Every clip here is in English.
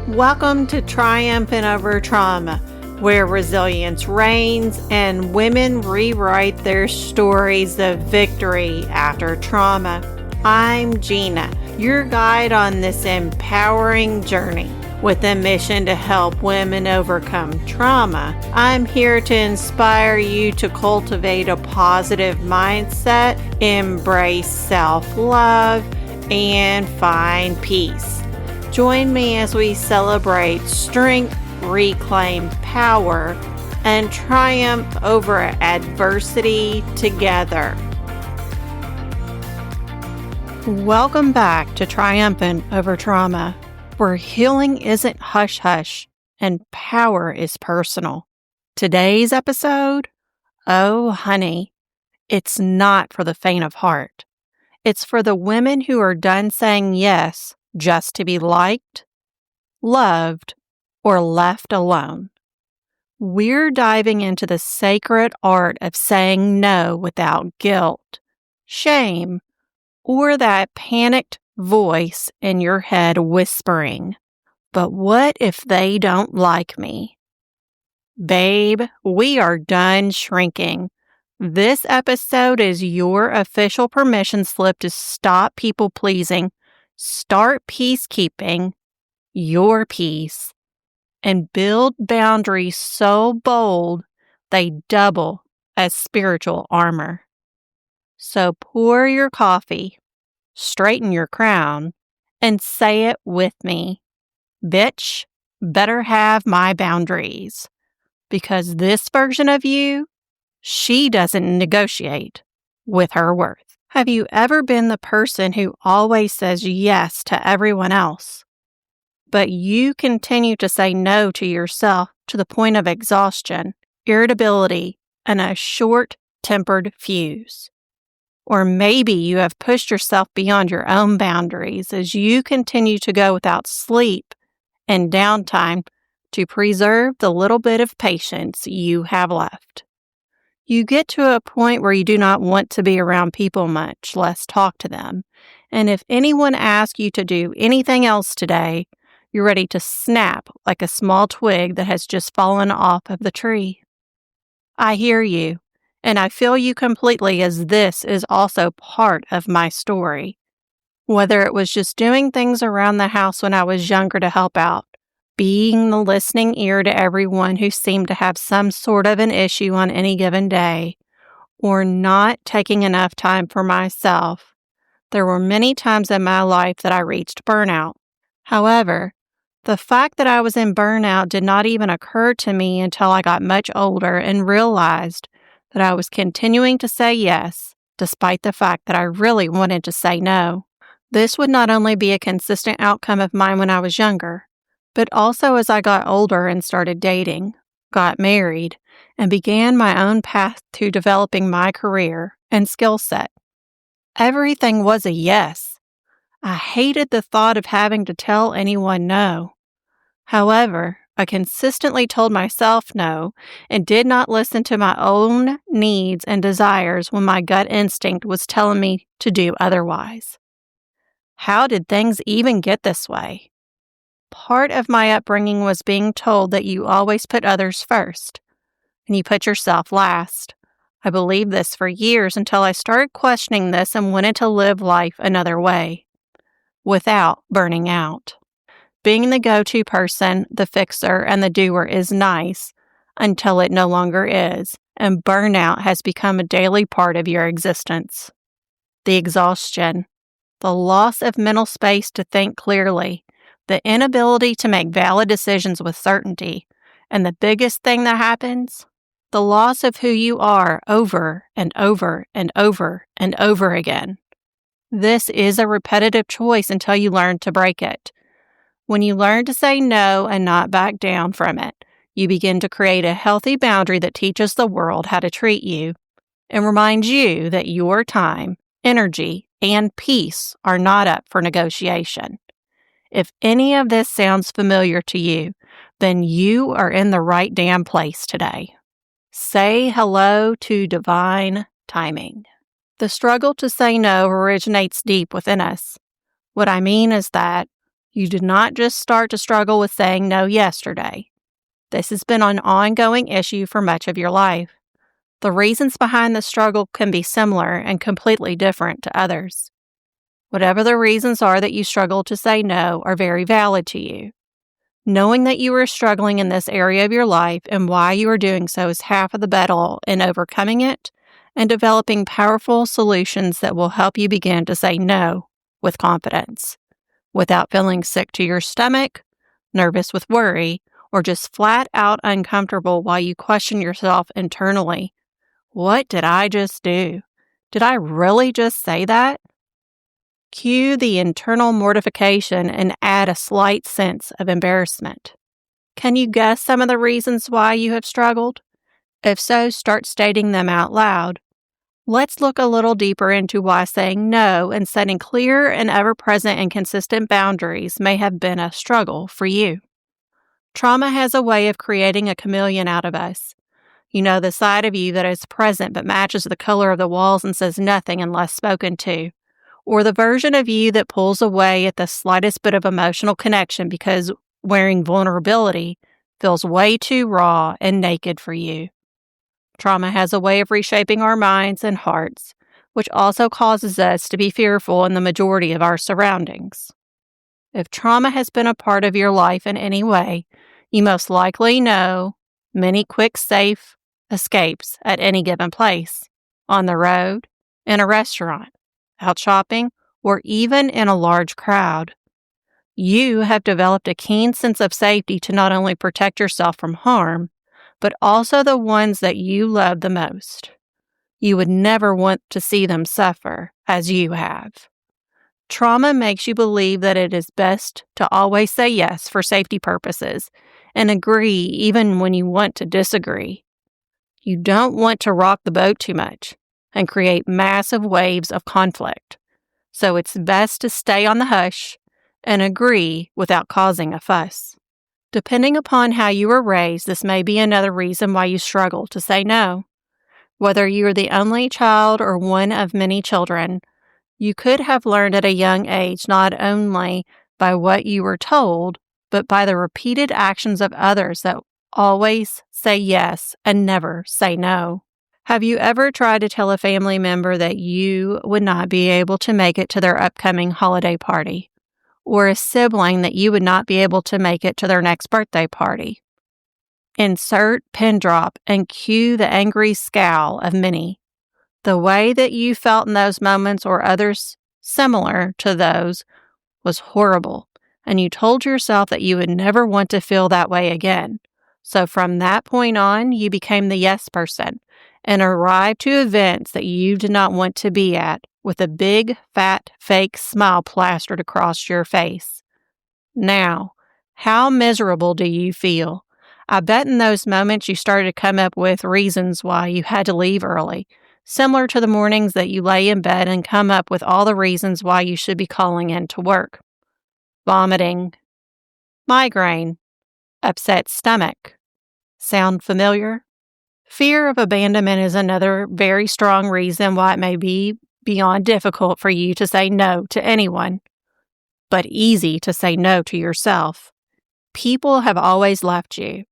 Welcome to Triumphant over Trauma, where resilience reigns and women rewrite their stories of victory after trauma. I'm Gina, your guide on this empowering journey. With a mission to help women overcome trauma, I'm here to inspire you to cultivate a positive mindset, embrace self-love, and find peace. Join me as we celebrate strength, reclaim power, and triumph over adversity together. Welcome back to Triumphant over Trauma, where healing isn't hush-hush and power is personal. Today's episode, oh honey, it's not for the faint of heart. It's for the women who are done saying yes just to be liked, loved, or left alone. We're diving into the sacred art of saying no without guilt, shame, or that panicked voice in your head whispering, "But what if they don't like me?" Babe, we are done shrinking. This episode is your official permission slip to stop people-pleasing, start peacekeeping, your peace, and build boundaries so bold they double as spiritual armor. So pour your coffee, straighten your crown, and say it with me. Bitch, better have my boundaries. Because this version of you, she doesn't negotiate with her worth. Have you ever been the person who always says yes to everyone else, but you continue to say no to yourself to the point of exhaustion, irritability, and a short-tempered fuse? Or maybe you have pushed yourself beyond your own boundaries as you continue to go without sleep and downtime to preserve the little bit of patience you have left. You get to a point where you do not want to be around people much less talk to them. And if anyone asks you to do anything else today, you're ready to snap like a small twig that has just fallen off of the tree. I hear you, and I feel you completely, as this is also part of my story. Whether it was just doing things around the house when I was younger to help out, being the listening ear to everyone who seemed to have some sort of an issue on any given day, or not taking enough time for myself, there were many times in my life that I reached burnout. However, the fact that I was in burnout did not even occur to me until I got much older and realized that I was continuing to say yes, despite the fact that I really wanted to say no. This would not only be a consistent outcome of mine when I was younger, but also as I got older and started dating, got married, and began my own path to developing my career and skill set. Everything was a yes. I hated the thought of having to tell anyone no. However, I consistently told myself no and did not listen to my own needs and desires when my gut instinct was telling me to do otherwise. How did things even get this way? Part of my upbringing was being told that you always put others first, and you put yourself last. I believed this for years until I started questioning this and wanted to live life another way, without burning out. Being the go-to person, the fixer, and the doer is nice until it no longer is, and burnout has become a daily part of your existence. The exhaustion, the loss of mental space to think clearly, the inability to make valid decisions with certainty, and the biggest thing that happens, the loss of who you are over and over and over and over again. This is a repetitive choice until you learn to break it. When you learn to say no and not back down from it, you begin to create a healthy boundary that teaches the world how to treat you and reminds you that your time, energy, and peace are not up for negotiation. If any of this sounds familiar to you, then you are in the right damn place today. Say hello to divine timing. The struggle to say no originates deep within us. What I mean is that You did not just start to struggle with saying no yesterday. This has been an ongoing issue for much of your life. The reasons behind the struggle can be similar and completely different to others. Whatever the reasons are that you struggle to say no are very valid to you. Knowing that you are struggling in this area of your life and why you are doing so is half of the battle in overcoming it and developing powerful solutions that will help you begin to say no with confidence, without feeling sick to your stomach, nervous with worry, or just flat out uncomfortable while you question yourself internally. What did I just do? Did I really just say that? Cue the internal mortification and add a slight sense of embarrassment. Can you guess some of the reasons why you have struggled? If so, start stating them out loud. Let's look a little deeper into why saying no and setting clear and ever-present and consistent boundaries may have been a struggle for you. Trauma has a way of creating a chameleon out of us. You know, the side of you that is present but matches the color of the walls and says nothing unless spoken to. Or the version of you that pulls away at the slightest bit of emotional connection because wearing vulnerability feels way too raw and naked for you. Trauma has a way of reshaping our minds and hearts, which also causes us to be fearful in the majority of our surroundings. If trauma has been a part of your life in any way, you most likely know many quick, safe escapes at any given place, on the road, in a restaurant, out shopping, or even in a large crowd. You have developed a keen sense of safety to not only protect yourself from harm, but also the ones that you love the most. You would never want to see them suffer as you have. Trauma makes you believe that it is best to always say yes for safety purposes and agree even when you want to disagree. You don't want to rock the boat too much and create massive waves of conflict. So it's best to stay on the hush and agree without causing a fuss. Depending upon how you were raised, this may be another reason why you struggle to say no. Whether you are the only child or one of many children, you could have learned at a young age not only by what you were told, but by the repeated actions of others that always say yes and never say no. Have you ever tried to tell a family member that you would not be able to make it to their upcoming holiday party, or a sibling that you would not be able to make it to their next birthday party? Insert pin drop and cue the angry scowl of many. The way that you felt in those moments or others similar to those was horrible, and you told yourself that you would never want to feel that way again. So from that point on, you became the yes person and arrived to events that you did not want to be at with a big, fat, fake smile plastered across your face. Now, how miserable do you feel? I bet in those moments you started to come up with reasons why you had to leave early, similar to the mornings that you lay in bed and come up with all the reasons why you should be calling in to work. Vomiting, migraine, upset stomach. Sound familiar? Fear of abandonment is another very strong reason why it may be beyond difficult for you to say no to anyone, but easy to say no to yourself. People have always left you.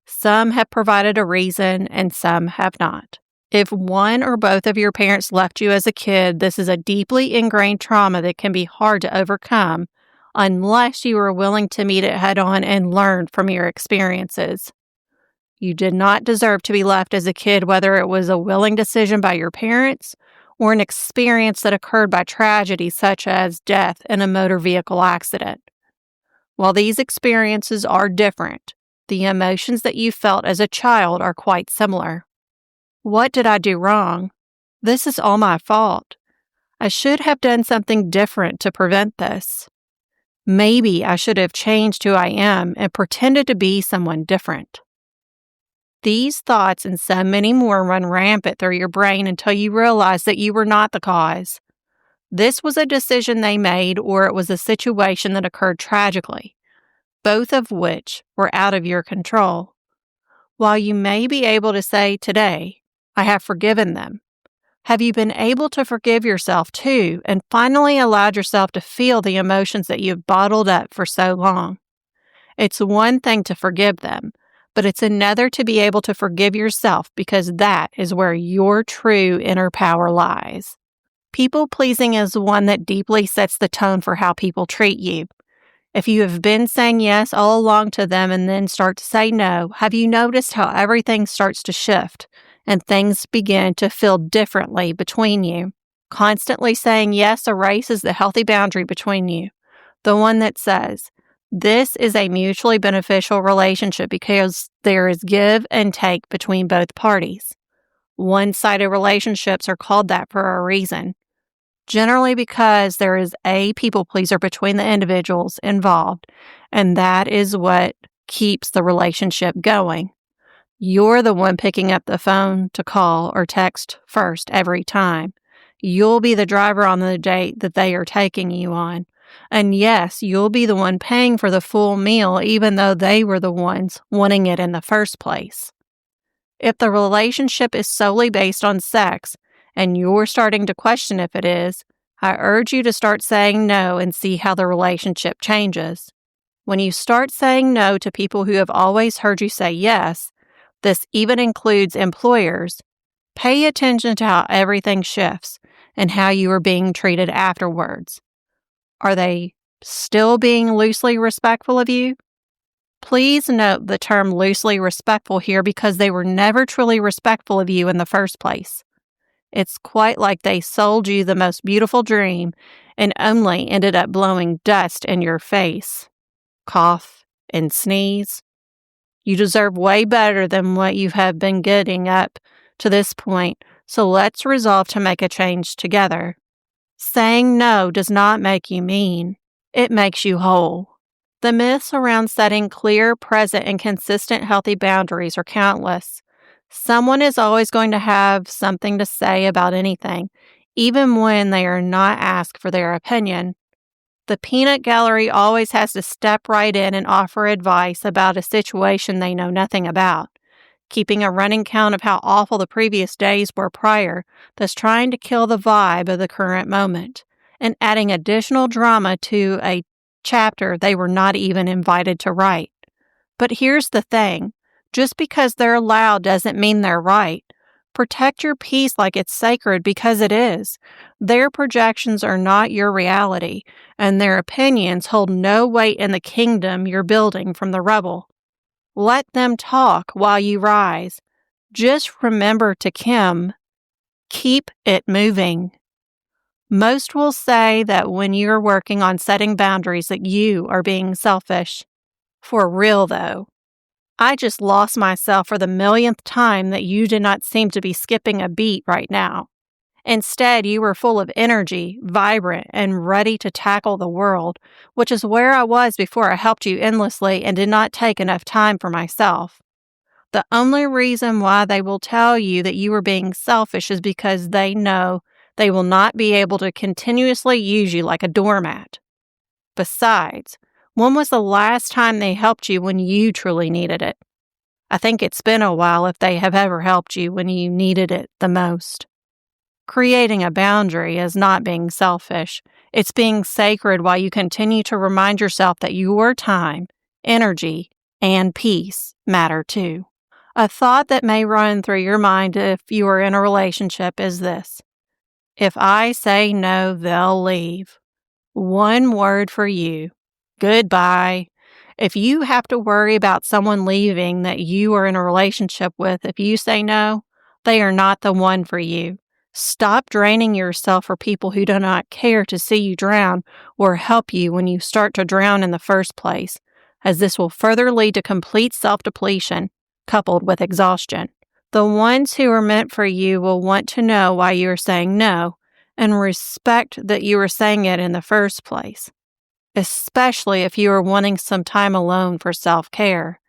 Some have provided a reason and some have not. If one or both of your parents left you as a kid, this is a deeply ingrained trauma that can be hard to overcome unless you are willing to meet it head on and learn from your experiences. You did not deserve to be left as a kid, whether it was a willing decision by your parents or an experience that occurred by tragedy such as death in a motor vehicle accident. While these experiences are different, the emotions that you felt as a child are quite similar. What did I do wrong? This is all my fault. I should have done something different to prevent this. Maybe I should have changed who I am and pretended to be someone different. These thoughts and so many more run rampant through your brain until you realize that you were not the cause. This was a decision they made, or it was a situation that occurred tragically, both of which were out of your control. While you may be able to say today, I have forgiven them, Have you been able to forgive yourself too and finally allowed yourself to feel the emotions that you've bottled up for so long? It's one thing to forgive them, but it's another to be able to forgive yourself because that is where your true inner power lies. People pleasing is one that deeply sets the tone for how people treat you. If you have been saying yes all along to them and then start to say no, have you noticed how everything starts to shift and things begin to feel differently between you? Constantly saying yes erases the healthy boundary between you, the one that says, this is a mutually beneficial relationship because there is give and take between both parties. One-sided relationships are called that for a reason. Generally because there is a people pleaser between the individuals involved, and that is what keeps the relationship going. You're the one picking up the phone to call or text first every time. You'll be the driver on the date that they are taking you on. And yes, you'll be the one paying for the full meal even though they were the ones wanting it in the first place. If the relationship is solely based on sex, and you're starting to question if it is, I urge you to start saying no and see how the relationship changes. When you start saying no to people who have always heard you say yes, this even includes employers, pay attention to how everything shifts and how you are being treated afterwards. Are they still being loosely respectful of you? Please note the term loosely respectful here because they were never truly respectful of you in the first place. It's quite like they sold you the most beautiful dream and only ended up blowing dust in your face. Cough and sneeze. You deserve way better than what you have been getting up to this point, so let's resolve to make a change together. Saying no does not make you mean. It makes you whole. The myths around setting clear, present, and consistent healthy boundaries are countless. Someone is always going to have something to say about anything, even when they are not asked for their opinion. The peanut gallery always has to step right in and offer advice about a situation they know nothing about, keeping a running count of how awful the previous days were prior, thus trying to kill the vibe of the current moment, and adding additional drama to a chapter they were not even invited to write. But here's the thing. Just because they're loud doesn't mean they're right. Protect your peace like it's sacred because it is. Their projections are not your reality, and their opinions hold no weight in the kingdom you're building from the rubble. Let them talk while you rise. Just remember to keep it moving. Most will say that when you're working on setting boundaries that you are being selfish. For real though. I just lost myself for the millionth time that you did not seem to be skipping a beat right now. Instead, you were full of energy, vibrant, and ready to tackle the world, which is where I was before I helped you endlessly and did not take enough time for myself. The only reason why they will tell you that you are being selfish is because they know they will not be able to continuously use you like a doormat. Besides, when was the last time they helped you when you truly needed it? I think it's been a while if they have ever helped you when you needed it the most. Creating a boundary is not being selfish. It's being sacred while you continue to remind yourself that your time, energy, and peace matter too. A thought that may run through your mind if you are in a relationship is this. If I say no, they'll leave. One word for you. Goodbye. If you have to worry about someone leaving that you are in a relationship with, if you say no, they are not the one for you. Stop draining yourself for people who do not care to see you drown or help you when you start to drown in the first place, as this will further lead to complete self-depletion, coupled with exhaustion. The ones who are meant for you will want to know why you are saying no and respect that you are saying it in the first place, especially if you are wanting some time alone for self-care.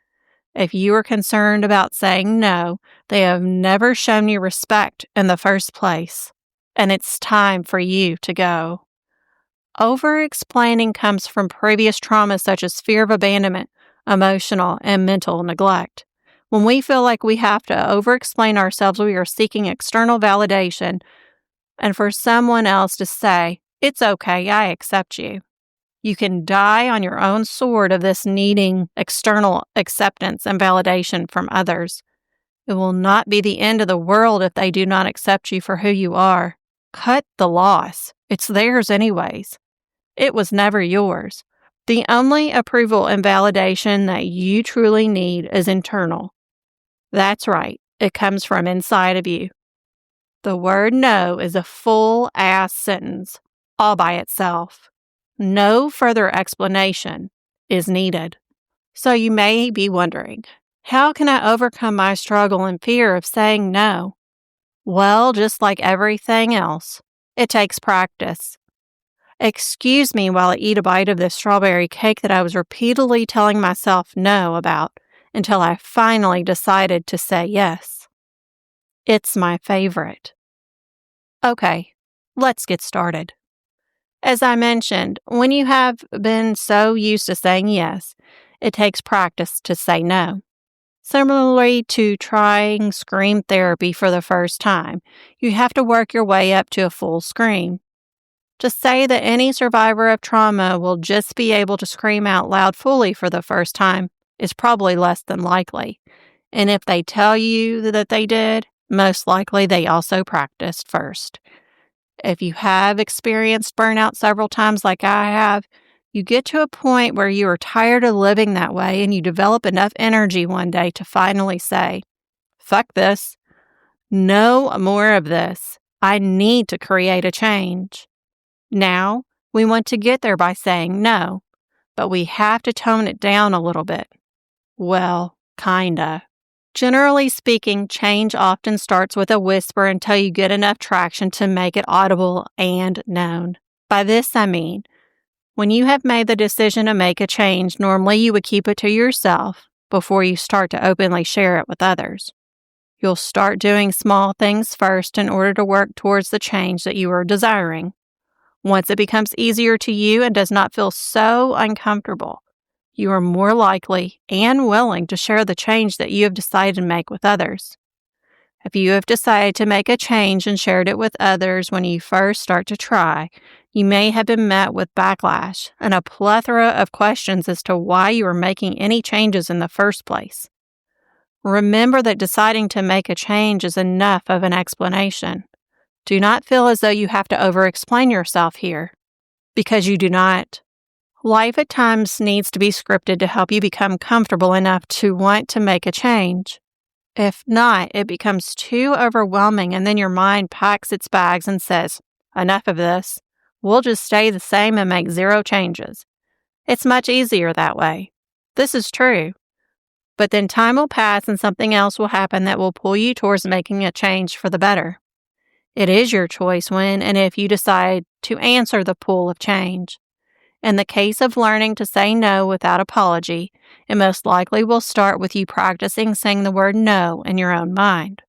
If you are concerned about saying no, they have never shown you respect in the first place, and it's time for you to go. Over-explaining comes from previous traumas such as fear of abandonment, emotional, and mental neglect. When we feel like we have to over-explain ourselves, we are seeking external validation and for someone else to say, "It's okay, I accept you." You can die on your own sword of this needing external acceptance and validation from others. It will not be the end of the world if they do not accept you for who you are. Cut the loss. It's theirs anyways. It was never yours. The only approval and validation that you truly need is internal. That's right. It comes from inside of you. The word no is a full-ass sentence all by itself. No further explanation is needed. So you may be wondering, how can I overcome my struggle and fear of saying no? Well, just like everything else, it takes practice. Excuse me while I eat a bite of this strawberry cake that I was repeatedly telling myself no about until I finally decided to say yes. It's my favorite. Okay, let's get started. As I mentioned, when you have been so used to saying yes, it takes practice to say no. Similarly to trying scream therapy for the first time, you have to work your way up to a full scream. To say that any survivor of trauma will just be able to scream out loud fully for the first time is probably less than likely. And if they tell you that they did, most likely they also practiced first. If you have experienced burnout several times like I have, you get to a point where you are tired of living that way and you develop enough energy one day to finally say, "Fuck this. No more of this. I need to create a change." Now, we want to get there by saying no, but we have to tone it down a little bit. Well, kinda. Generally speaking, change often starts with a whisper until you get enough traction to make it audible and known. By this, I mean, when you have made the decision to make a change, normally you would keep it to yourself before you start to openly share it with others. You'll start doing small things first in order to work towards the change that you are desiring. Once it becomes easier to you and does not feel so uncomfortable, you are more likely and willing to share the change that you have decided to make with others. If you have decided to make a change and shared it with others when you first start to try, you may have been met with backlash and a plethora of questions as to why you are making any changes in the first place. Remember that deciding to make a change is enough of an explanation. Do not feel as though you have to over-explain yourself here, because you do not. Life at times needs to be scripted to help you become comfortable enough to want to make a change. If not, it becomes too overwhelming and then your mind packs its bags and says, "Enough of this. We'll just stay the same and make zero changes." It's much easier that way. This is true. But then time will pass and something else will happen that will pull you towards making a change for the better. It is your choice when and if you decide to answer the pull of change. In the case of learning to say no without apology, it most likely will start with you practicing saying the word no in your own mind.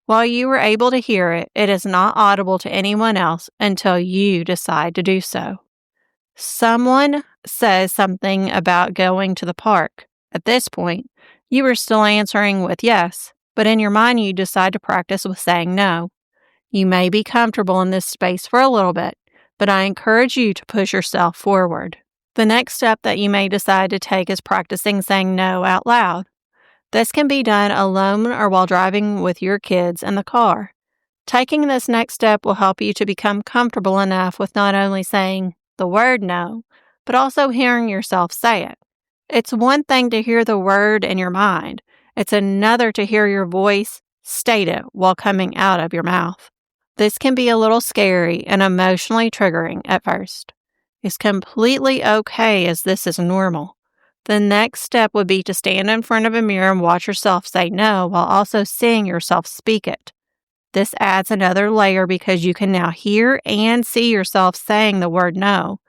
While you are able to hear it, it is not audible to anyone else until you decide to do so. Someone says something about going to the park. At this point, you are still answering with yes, but in your mind you decide to practice with saying no. You may be comfortable in this space for a little bit, but I encourage you to push yourself forward. The next step that you may decide to take is practicing saying no out loud. This can be done alone or while driving with your kids in the car. Taking this next step will help you to become comfortable enough with not only saying the word no, but also hearing yourself say it. It's one thing to hear the word in your mind. It's another to hear your voice state it while coming out of your mouth. This can be a little scary and emotionally triggering at first. It's completely okay as this is normal. The next step would be to stand in front of a mirror and watch yourself say no while also seeing yourself speak it. This adds another layer because you can now hear and see yourself saying the word no,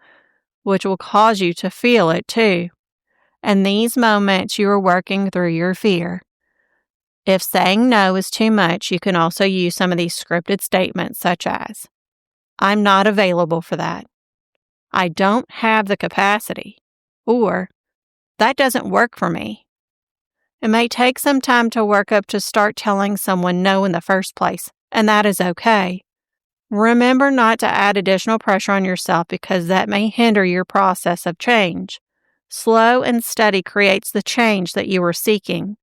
which will cause you to feel it too. In these moments, you are working through your fear. If saying no is too much, you can also use some of these scripted statements such as, "I'm not available for that," "I don't have the capacity," or "that doesn't work for me." It may take some time to work up to start telling someone no in the first place, and that is okay. Remember not to add additional pressure on yourself because that may hinder your process of change. Slow and steady creates the change that you are seeking.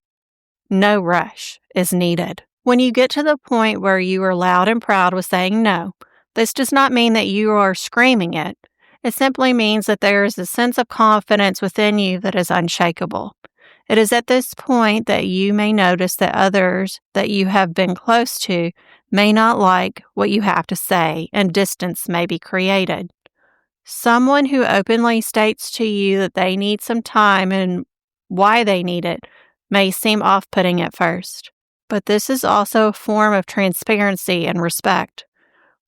No rush is needed. When you get to the point where you are loud and proud with saying no, this does not mean that you are screaming it. It simply means that there is a sense of confidence within you that is unshakable. It is at this point that you may notice that others that you have been close to may not like what you have to say, and distance may be created. Someone who openly states to you that they need some time and why they need it may seem off-putting at first, but this is also a form of transparency and respect.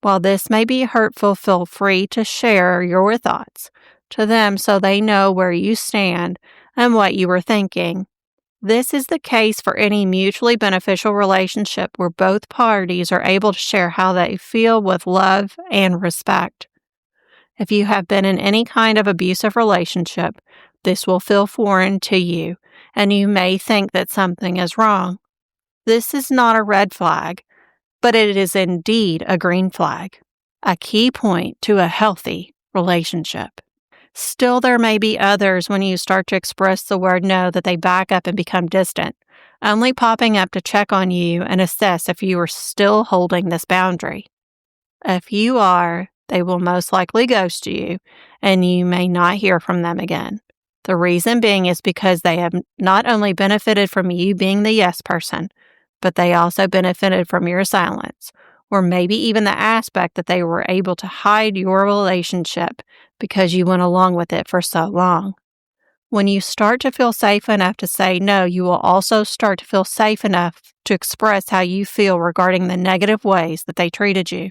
While this may be hurtful, feel free to share your thoughts to them so they know where you stand and what you were thinking. This is the case for any mutually beneficial relationship where both parties are able to share how they feel with love and respect. If you have been in any kind of abusive relationship, this will feel foreign to you, and you may think that something is wrong. This is not a red flag, but it is indeed a green flag, a key point to a healthy relationship. Still, there may be others when you start to express the word no that they back up and become distant, only popping up to check on you and assess if you are still holding this boundary. If you are, they will most likely ghost you, and you may not hear from them again. The reason being is because they have not only benefited from you being the yes person, but they also benefited from your silence, or maybe even the aspect that they were able to hide your relationship because you went along with it for so long. When you start to feel safe enough to say no, you will also start to feel safe enough to express how you feel regarding the negative ways that they treated you.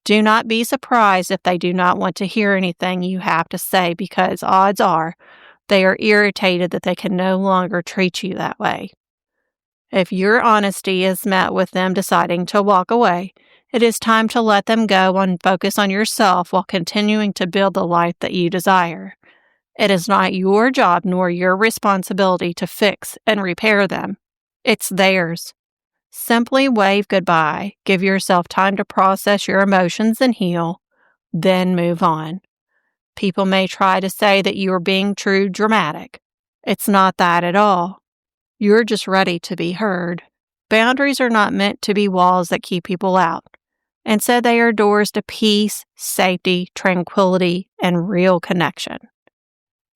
Do not be surprised if they do not want to hear anything you have to say because odds are they are irritated that they can no longer treat you that way. If your honesty is met with them deciding to walk away, it is time to let them go and focus on yourself while continuing to build the life that you desire. It is not your job nor your responsibility to fix and repair them. It's theirs. Simply wave goodbye, give yourself time to process your emotions and heal, then move on. People may try to say that you are being too dramatic. It's not that at all. You're just ready to be heard. Boundaries are not meant to be walls that keep people out. Instead, they are doors to peace, safety, tranquility, and real connection.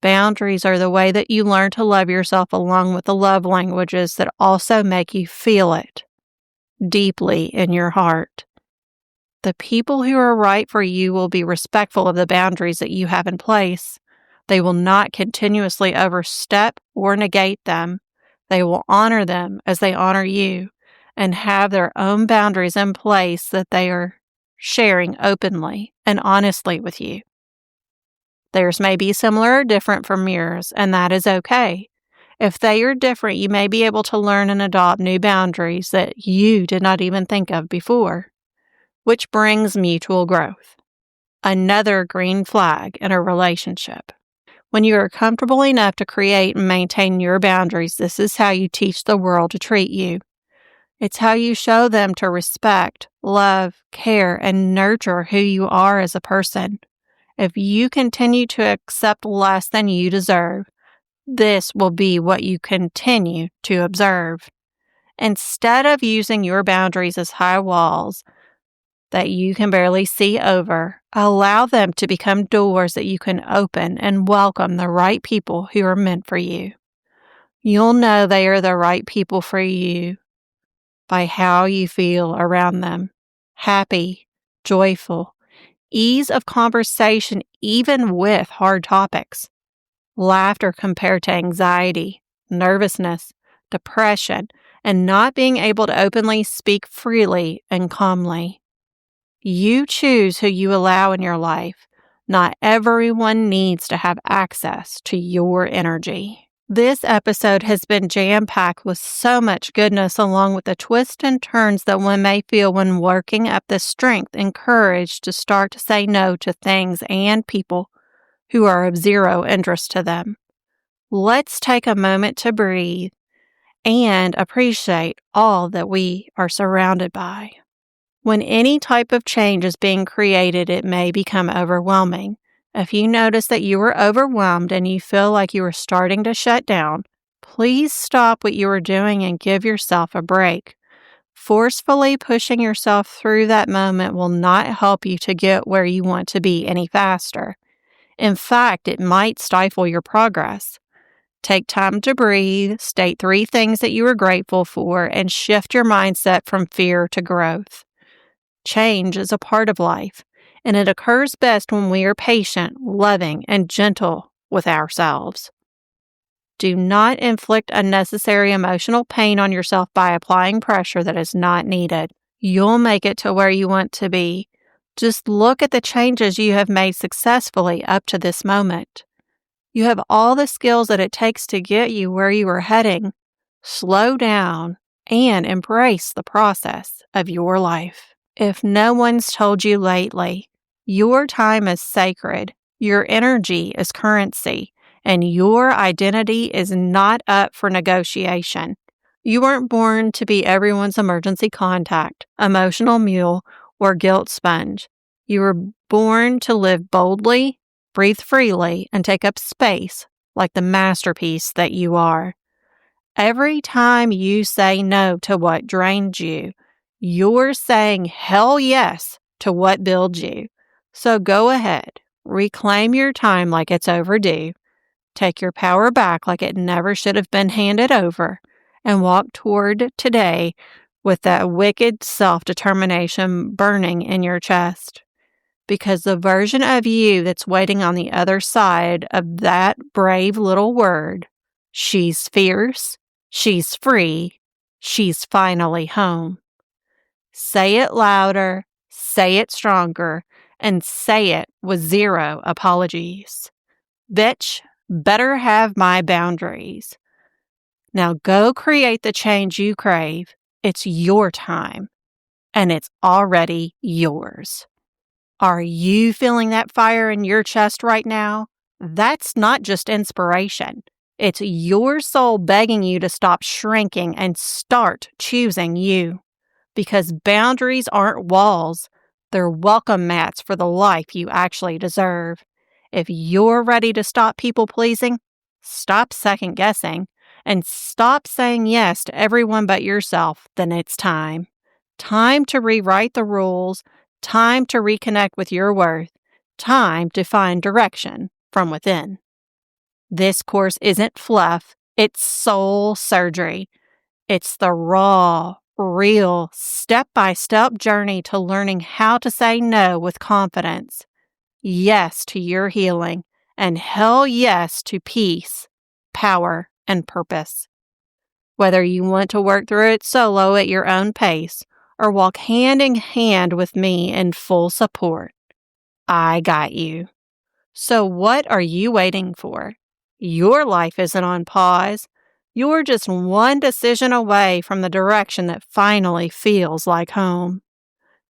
Boundaries are the way that you learn to love yourself along with the love languages that also make you feel it deeply in your heart. The people who are right for you will be respectful of the boundaries that you have in place. They will not continuously overstep or negate them. They will honor them as they honor you and have their own boundaries in place that they are sharing openly and honestly with you. Theirs may be similar or different from yours, and that is okay. If they are different, you may be able to learn and adopt new boundaries that you did not even think of before, which brings mutual growth. Another green flag in a relationship. When you are comfortable enough to create and maintain your boundaries, this is how you teach the world to treat you. It's how you show them to respect, love, care, and nurture who you are as a person. If you continue to accept less than you deserve, this will be what you continue to observe. Instead of using your boundaries as high walls that you can barely see over, allow them to become doors that you can open and welcome the right people who are meant for you. You'll know they are the right people for you by how you feel around them. Happy, joyful, ease of conversation even with hard topics. Laughter compared to anxiety, nervousness, depression, and not being able to openly speak freely and calmly. You choose who you allow in your life. Not everyone needs to have access to your energy. This episode has been jam-packed with so much goodness along with the twists and turns that one may feel when working up the strength and courage to start to say no to things and people who are of zero interest to them. Let's take a moment to breathe and appreciate all that we are surrounded by. When any type of change is being created, it may become overwhelming. If you notice that you are overwhelmed and you feel like you are starting to shut down, please stop what you are doing and give yourself a break. Forcefully pushing yourself through that moment will not help you to get where you want to be any faster. In fact, it might stifle your progress. Take time to breathe, state 3 things that you are grateful for, and shift your mindset from fear to growth. Change is a part of life, and it occurs best when we are patient, loving, and gentle with ourselves. Do not inflict unnecessary emotional pain on yourself by applying pressure that is not needed. You'll make it to where you want to be. Just look at the changes you have made successfully up to this moment. You have all the skills that it takes to get you where you are heading. Slow down and embrace the process of your life. If no one's told you lately, your time is sacred, your energy is currency, and your identity is not up for negotiation. You weren't born to be everyone's emergency contact, emotional mule, or guilt sponge. You were born to live boldly, breathe freely, and take up space like the masterpiece that you are. Every time you say no to what drains you, you're saying hell yes to what builds you. So go ahead, reclaim your time like it's overdue, take your power back like it never should have been handed over, and walk toward today with that wicked self-determination burning in your chest. Because the version of you that's waiting on the other side of that brave little word, she's fierce, she's free, she's finally home. Say it louder, say it stronger, and say it with 0 apologies. Bitch, better have my boundaries. Now go create the change you crave. It's your time, and it's already yours. Are you feeling that fire in your chest right now? That's not just inspiration. It's your soul begging you to stop shrinking and start choosing you. Because boundaries aren't walls, they're welcome mats for the life you actually deserve. If you're ready to stop people-pleasing, stop second-guessing, and stop saying yes to everyone but yourself, then it's time. Time to rewrite the rules, time to reconnect with your worth, time to find direction from within. This course isn't fluff, it's soul surgery. It's the raw, real, step-by-step journey to learning how to say no with confidence. Yes to your healing, and hell yes to peace, power, and purpose. Whether you want to work through it solo at your own pace, or walk hand in hand with me in full support, I got you. So what are you waiting for? Your life isn't on pause. You're just one decision away from the direction that finally feels like home.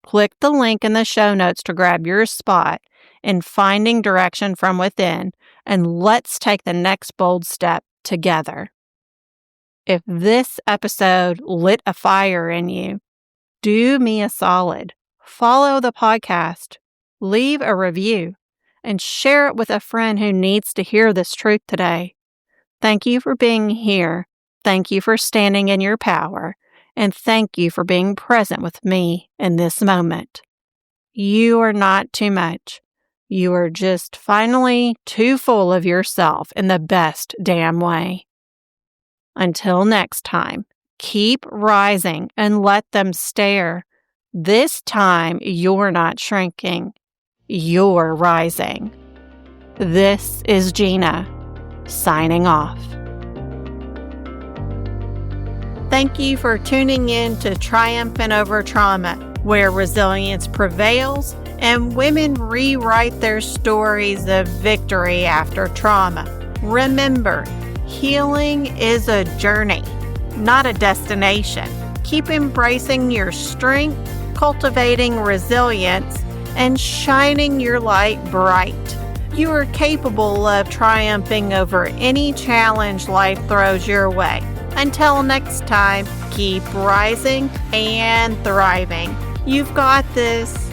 Click the link in the show notes to grab your spot in finding direction from within, and let's take the next bold step together. If this episode lit a fire in you, do me a solid. Follow the podcast, leave a review, and share it with a friend who needs to hear this truth today. Thank you for being here. Thank you for standing in your power. And thank you for being present with me in this moment. You are not too much. You are just finally too full of yourself in the best damn way. Until next time, keep rising and let them stare. This time, you're not shrinking. You're rising. This is Gina, signing off. Thank you for tuning in to Triumphant over Trauma, where resilience prevails and women rewrite their stories of victory after trauma. Remember, healing is a journey, not a destination. Keep embracing your strength, cultivating resilience, and shining your light bright. You are capable of triumphing over any challenge life throws your way. Until next time, keep rising and thriving. You've got this.